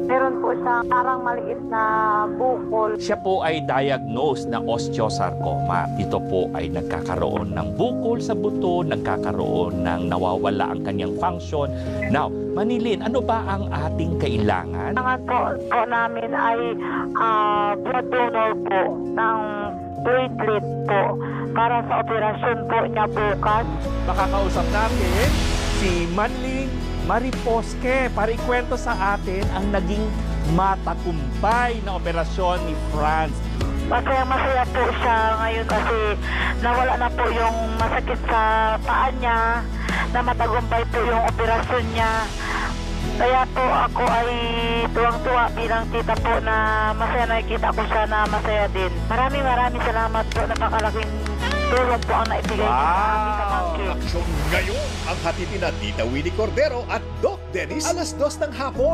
meron po siyang parang maliit na bukol. Siya po ay diagnosed na osteosarcoma. Ito po ay nagkakaroon ng bukol sa buto, nagkakaroon ng nawawala ang kanyang function. Now, Manilin, ano ba ang ating kailangan? Ang po namin ay blood donor po ng platelet po para sa operasyon po niya bukas. Makakausap natin si Manling Mariposque para ikwento sa atin ang naging matagumpay na operasyon ni Franz. Masaya po siya ngayon kasi nawala na po yung masakit sa paa niya, na matagumpay po yung operasyon niya. Kaya po ako ay tuwang-tuwa bilang tita po na masaya, nakikita ko siya na masaya din. Maraming salamat po, napakalaking tulong po ang naibigay niyo sa aming kamangkin. Aksyon ngayon ang hatid ni Tita Winnie Cordero at Doc Dennis alas 2 ng hapon.